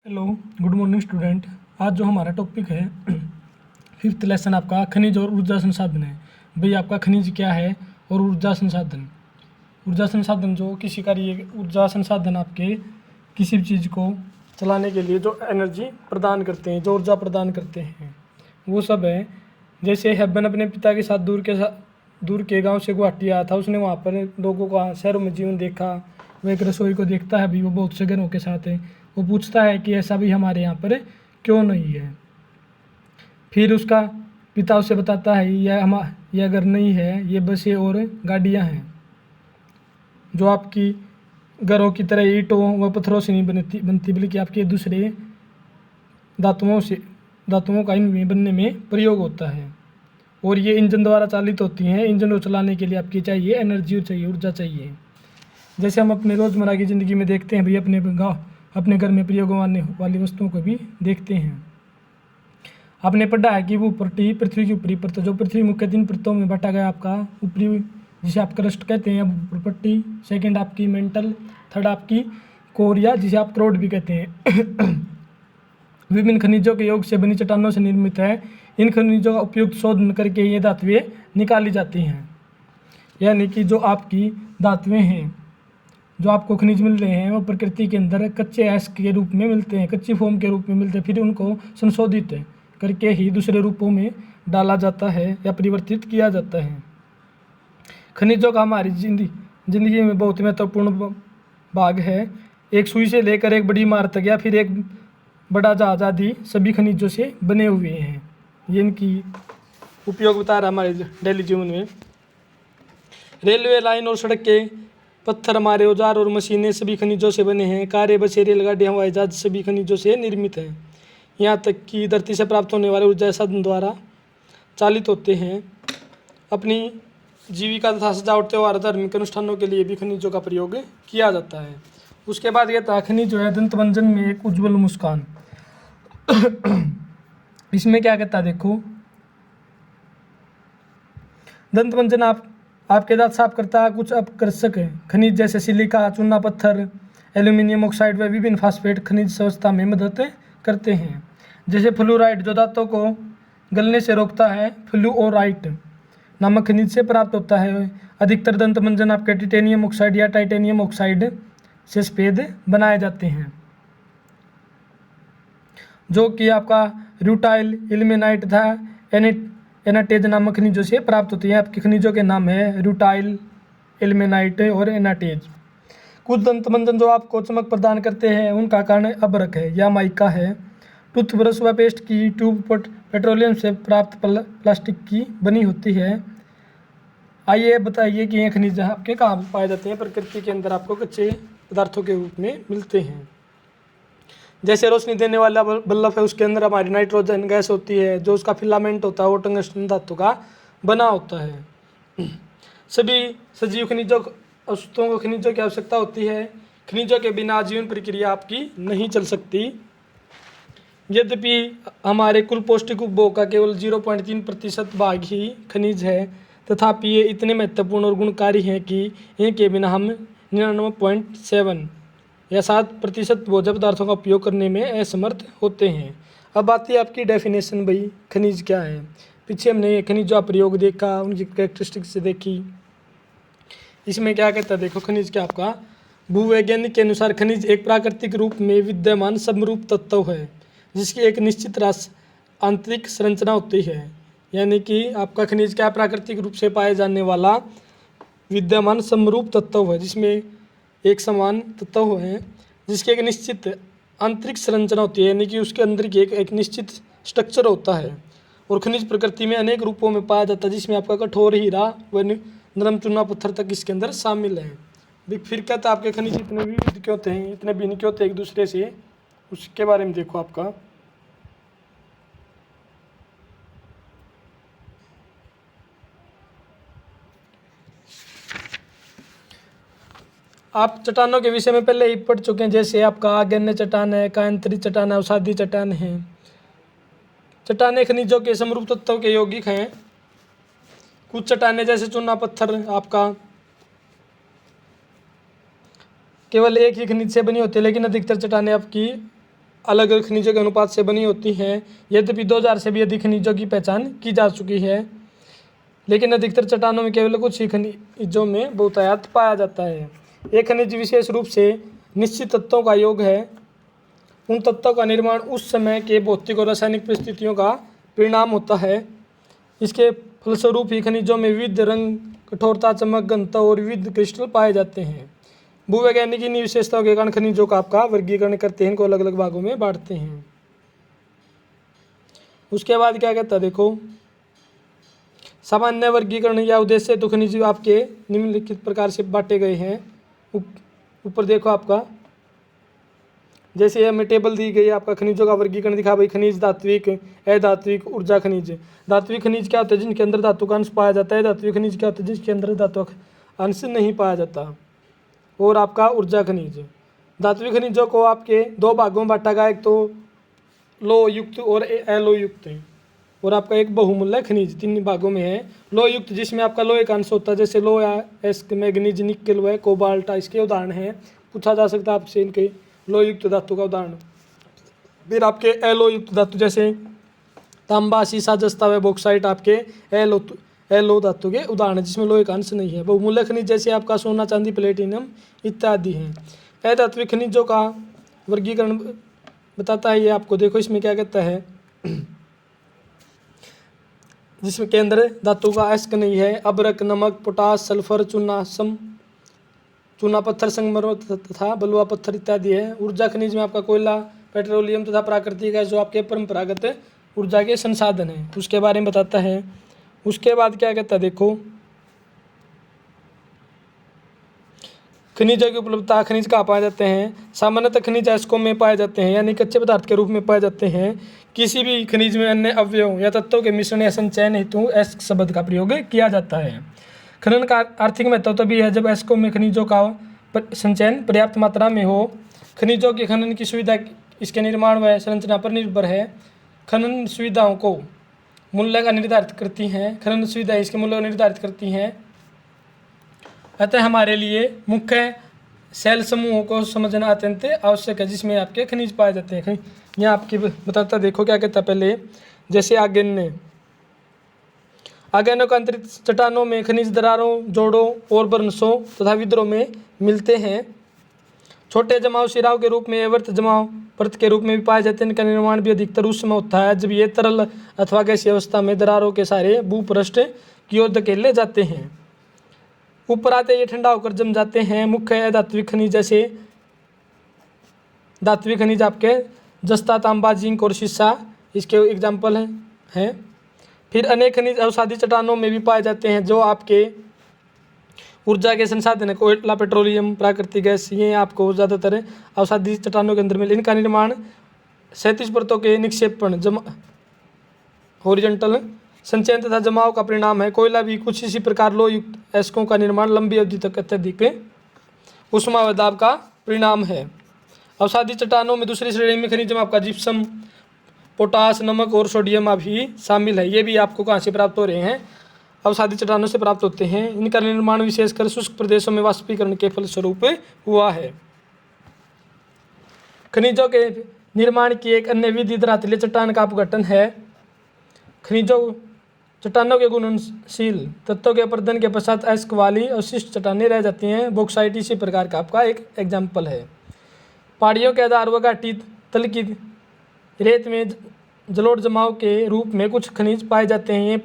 Hello, good morning student. आज जो हमारा टॉपिक है फिफ्थ लेसन आपका खनिज और ऊर्जा संसाधन है। भाई आपका खनिज क्या है और ऊर्जा संसाधन। ऊर्जा संसाधन जो किसी कार्य, ऊर्जा संसाधन आपके किसी भी चीज़ को चलाने के लिए जो एनर्जी प्रदान करते हैं, जो ऊर्जा प्रदान करते हैं, वो सब है। जैसे हेबन अपने पिता के साथ दूर के गांव से गुवाहाटी आया था। उसने वहाँ पर लोगों का शहरों में जीवन देखा। वो एक रसोई को देखता है, भी वो बहुत से घरों के साथ है। वो पूछता है कि ऐसा भी हमारे यहाँ पर क्यों नहीं है। फिर उसका पिता उसे बताता है यह घर नहीं है, ये बसें और गाड़ियाँ हैं जो आपकी घरों की तरह ईंटों व पत्थरों से नहीं बनती बल्कि आपके दूसरे धातुओं का इनमें बनने में प्रयोग होता है। और ये इंजन द्वारा चालित होती हैं। इंजन को चलाने के लिए आपकी चाहिए एनर्जी, चाहिए ऊर्जा चाहिए। जैसे हम अपने रोज़मर्रा की ज़िंदगी में देखते हैं, भाई अपने घर में प्रयोग होने वाली वस्तुओं को भी देखते हैं। आपने पढ़ा है कि वो पृथ्वी की ऊपरी परत, जो पृथ्वी मुख्य 3 परतों में बांटा गया। आपका ऊपरी, जिसे आप क्रस्ट कहते हैं, पट्टी, सेकंड आपकी मेंटल, थर्ड आपकी कोर, या जिसे आप क्रोड भी कहते हैं। विभिन्न खनिजों के योग से बनी चट्टानों से निर्मित है। इन खनिजों का उपयुक्त शोधन करके ये धातुएं निकाली जाती हैं। यानी कि जो आपकी धातुएं हैं, जो आपको खनिज मिल रहे हैं, वो प्रकृति के अंदर कच्चे ऐश के रूप में मिलते हैं, कच्ची फॉर्म के रूप में मिलते हैं। फिर उनको संशोधित करके ही दूसरे रूपों में डाला जाता है या परिवर्तित किया जाता है। खनिजों का हमारी जिंदगी में बहुत महत्वपूर्ण भाग है। एक सुई से लेकर एक बड़ी इमारत तक या फिर एक बड़ा जहाज आदि सभी खनिजों से बने हुए हैं। ये इनकी उपयोग बता रहा हमारे डेली जीवन में। रेलवे लाइन और सड़क के पत्थर, हमारे औजार और मशीनें सभी खनिजों से बने हैं। कारें, बसें, रेलगाड़ियाँ, हवाई जहाज सभी खनिजों से निर्मित हैं। यहाँ तक कि धरती से प्राप्त होने वाले ऊर्जा साधन द्वारा चालित होते हैं। अपनी जीविका तथा सजावट, त्योहार, धार्मिक अनुष्ठानों के लिए भी खनिजों का प्रयोग किया जाता है। उसके बाद यह था खनिज जो है दंतमंजन में एक उज्ज्वल मुस्कान। इसमें क्या कहता है देखो, दंतमंजन आपके दांत साफ करता है। कुछ अपकर्षक खनिज जैसे सिलिका, चूना पत्थर, एल्यूमिनियम ऑक्साइड व विभिन्न फास्फेट खनिज स्वच्छता में मदद करते हैं। जैसे फ्लूराइड जो दांतों को गलने से रोकता है, फ्लूओराइट नामक खनिज से प्राप्त होता है। अधिकतर दंतमंजन आपके टिटेनियम ऑक्साइड या टाइटेनियम ऑक्साइड से सफेद बनाए जाते हैं, जो कि आपका रूटाइल, इल्मेनाइट था एनाटेज नामक खनिजों से प्राप्त होती है। आपके खनिजों के नाम है रूटाइल, इल्मेनाइट और एनाटेज। कुछ दंतमंजन जो आपको चमक प्रदान करते हैं, उनका कारण अभ्रक है या माइका है। टूथब्रश व पेस्ट की ट्यूब पेट्रोलियम से प्राप्त प्लास्टिक की बनी होती है। आइए बताइए कि ये खनिज आपके कहाँ पाए जाते हैं। प्रकृति के अंदर आपको कच्चे पदार्थों के रूप में मिलते हैं। जैसे रोशनी देने वाला बल्ब है, उसके अंदर हमारी नाइट्रोजन गैस होती है, जो उसका फिलामेंट होता है वो टंगस्टन धातु का बना होता है। सभी सजीव वस्तुओं को खनिजों की आवश्यकता होती है। खनिजों के बिना जीवन प्रक्रिया आपकी नहीं चल सकती। यद्यपि हमारे कुल पौष्टिक उपभोग का केवल 0.3% भाग ही खनिज है, तथापि ये इतने महत्वपूर्ण और गुणकारी हैं कि इनके बिना हम 99.7 या 7% भोज्य पदार्थों का उपयोग करने में असमर्थ होते हैं। अब आती है आपकी डेफिनेशन, भाई खनिज क्या है। पीछे हमने खनिजों का प्रयोग देखा, उनकी कैरेक्टरिस्टिक्स से देखी। इसमें क्या कहता है देखो, खनिज क्या आपका भूवैज्ञानिक के अनुसार खनिज एक प्राकृतिक रूप में विद्यमान समरूप तत्व है, जिसकी एक निश्चित आंतरिक संरचना होती है। यानी कि आपका खनिज क्या प्राकृतिक रूप से पाए जाने वाला विद्यमान समरूप तत्व है, जिसमें एक समान तत्व है, जिसकी एक निश्चित आंतरिक संरचना होती है। यानी कि उसके अंदर की एक निश्चित स्ट्रक्चर होता है। और खनिज प्रकृति में अनेक रूपों में पाया जाता है, जिसमें आपका कठोर हीरा व नरम चूना पत्थर तक इसके अंदर शामिल है। फिर कहता है आपके खनिज इतने विविध क्यों होते हैं, इतने भिन्न क्यों होते हैं एक दूसरे से, उसके बारे में देखो। आपका आप चट्टानों के विषय में पहले ही पढ़ चुके हैं। जैसे आपका आग्नेय चट्टान है, कायंत्री चट्टान है, अवसादी चट्टान है। चट्टानें खनिजों के समरूप तत्वों के यौगिक हैं। कुछ चट्टानें जैसे चूना पत्थर आपका केवल एक ही खनिज से बनी होती है, लेकिन अधिकतर चट्टानें आपकी अलग अलग खनिजों के अनुपात से बनी होती हैं। यद्यपि 2000 से भी अधिक खनिजों की पहचान की जा चुकी है, लेकिन अधिकतर चट्टानों में केवल कुछ ही खनिजों में बहुतायत पाया जाता है। एक खनिज विशेष रूप से निश्चित तत्वों का योग है। उन तत्वों का निर्माण उस समय के भौतिक और रासायनिक परिस्थितियों का परिणाम होता है। इसके फलस्वरूप ही खनिजों में विविध रंग, कठोरता, चमक, घनत्व और विविध क्रिस्टल पाए जाते हैं। भूवैज्ञानिक इन विशेषताओं के कारण खनिजों का आपका वर्गीकरण करते हैं, इनको अलग अलग भागों में बांटते हैं। उसके बाद क्या कहता है, देखो सामान्य वर्गीकरण या उद्देश्य तो खनिज आपके निम्नलिखित प्रकार से बांटे गए हैं। ऊपर देखो आपका, जैसे हमें टेबल दी गई है, आपका खनिजों का वर्गीकरण दिखा भाई। खनिज धात्विक, अधात्विक, ऊर्जा खनिज। धात्विक खनिज क्या होते हैं? जिनके अंदर धातु का अंश पाया जाता है। धात्विक खनिज क्या होते हैं? जिसके अंदर धातु का अंश नहीं पाया जाता। और आपका ऊर्जा खनिज। धात्विक खनिजों को आपके दो भागों में बांटा गया, एक तो लोह युक्त और अलोह युक्त। और आपका एक बहुमूल्य खनिज तीन भागों में है। लोह युक्त जिसमें आपका लोहे का अंश होता है, जैसे लोहा, एस्क, मैग्नीज, निकेल व कोबाल्ट, इसके उदाहरण हैं। पूछा जा सकता है आपसे इनके लोह युक्त धातु का उदाहरण। फिर आपके अलोह युक्त धातु जैसे तांबा, सीसा, जस्ता व बॉक्साइट आपके अलोह धातु के उदाहरण, जिसमें लोहे का अंश नहीं है। बहुमूल्य खनिज जैसे आपका सोना, चांदी, प्लेटिनम इत्यादि हैं। अधात्विक खनिजों का वर्गीकरण बताता है ये आपको। देखो इसमें क्या कहता है, जिसमें के अंदर धातु का अयस्क नहीं है। अभ्रक, नमक, पोटास, सल्फर, चूना पत्थर, संगमरमर तथा बलुआ पत्थर इत्यादि है। ऊर्जा खनिज में आपका कोयला, पेट्रोलियम तथा प्राकृतिक गैस जो आपके परंपरागत ऊर्जा के संसाधन हैं, उसके बारे में बताता है। उसके बाद क्या कहता है, देखो खनिजों की उपलब्धता। खनिज कहाँ पाए जाते हैं? सामान्यतः खनिज अयस्कों में पाए जाते हैं, यानी कच्चे पदार्थ के रूप में पाए जाते हैं। किसी भी खनिज में अन्य अवयवों या तत्वों के मिश्रण या संचयन हेतु अयस्क शब्द का प्रयोग किया जाता है। खनन का आर्थिक महत्व तभी है जब अयस्कों में खनिजों का संचयन पर्याप्त मात्रा में हो। खनिजों के खनन की सुविधा इसके निर्माण व संरचना पर निर्भर है। खनन सुविधाओं को मूल्य का निर्धारित करती हैं। खनन सुविधाएं इसके मूल्य को निर्धारित करती हैं। अतः हमारे लिए मुख्य सेल समूहों को समझना अत्यंत आवश्यक है, जिसमें आपके खनिज पाए जाते हैं। यहाँ आपकी बताता, देखो क्या कहता है पहले, जैसे आग्नेय का अंतरिक्ष चट्टानों में खनिज दरारों, जोड़ों और बर्नसों तथा विद्रोह में मिलते हैं। छोटे जमाव सिराओं के रूप में एवर्त जमाव परत के रूप में भी पाए जाते हैं। इनका निर्माण भी अधिकतर उस समय होता है जब ये तरल अथवा गैसीय अवस्था में दरारों के सारे भूपृष्ठ की ओर धकेले जाते हैं। ऊपर आते ये ठंडा होकर जम जाते हैं। मुख्य धात्विक खनिज जैसे धात्विक खनिज आपके जस्ता, तांबा, जिंक और शीशा इसके एग्जाम्पल हैं। फिर अनेक खनिज अवसादी चट्टानों में भी पाए जाते हैं जो आपके ऊर्जा के संसाधन है। कोयला, पेट्रोलियम, प्राकृतिक गैस, ये आपको ज़्यादातर अवसादी चट्टानों के अंदर मिले। इनका निर्माण 37 परतों के निक्षेपण, हॉरिजॉन्टल संचयन तथा जमाव का परिणाम है। कोयला भी कुछ इसी प्रकार लोह युक्त अयस्कों का निर्माण लंबी अवधि तक अत्यधिक ऊष्मा व दाब का परिणाम है। अवसादी चट्टानों में दूसरी श्रेणी में खनिज में आपका जिप्सम, पोटास, नमक और सोडियम भी शामिल है। ये भी आपको कहाँ से प्राप्त हो रहे हैं? अवसादी चट्टानों से प्राप्त होते हैं। इनका निर्माण विशेषकर शुष्क प्रदेशों में वाष्पीकरण के फलस्वरूप हुआ है। खनिजों के निर्माण की एक अन्य विधि धरातलीय चट्टान का अपघटन है। खनिजों चट्टानों के गुणनशील तत्वों के अपर्दन के पश्चात अयस्क वाली अवशिष्ट चट्टानें रह जाती हैं। बॉक्साइट इसी प्रकार का आपका एक एग्जाम्पल है। पहाड़ियों के आधार व घाटी तल की रेत में जलोढ़ जमाव के रूप में कुछ खनिज पाए जाते हैं। ये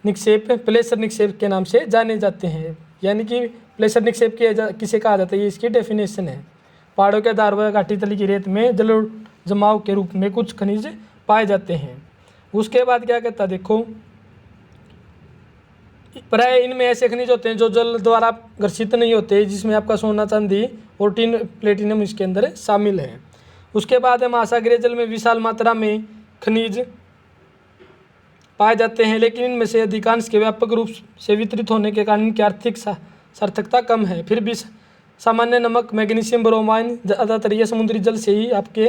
निक्षेप प्लेसर निक्षेप के नाम से जाने जाते हैं। यानी कि प्लेसर निक्षेप किसे कहा जाता है, ये इसकी डेफिनेशन है। पहाड़ों के आधार व घाटी तल की रेत में जलोढ़ जमाव के रूप में कुछ खनिज पाए जाते हैं। उसके बाद क्या कहता है, देखो प्राय इनमें ऐसे खनिज होते हैं जो जल द्वारा घर्षित नहीं होते, जिसमें आपका सोना, चांदी और टिन, प्लेटिनम इसके अंदर शामिल है। उसके बाद महासागरीय जल में विशाल मात्रा में खनिज पाए जाते हैं, लेकिन इनमें से अधिकांश के व्यापक रूप से वितरित होने के कारण इनकी आर्थिक सार्थकता कम है। फिर भी सामान्य नमक, मैग्नीशियम, ब्रोमाइन ज़्यादातर ये समुद्री जल से ही आपके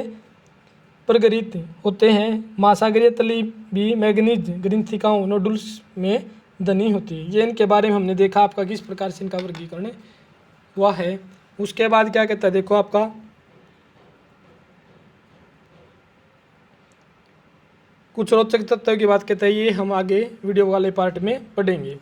प्रगरित होते हैं। महासागरीय तली भी मैग्नीज ग्रंथिकाओं, नोडुल्स में धनी होती है। ये इनके बारे में हमने देखा आपका किस प्रकार से इनका वर्गीकरण हुआ है। उसके बाद क्या कहता है, देखो आपका कुछ रोचक तथ्यों की बात कहते हैं, ये हम आगे वीडियो वाले पार्ट में पढ़ेंगे।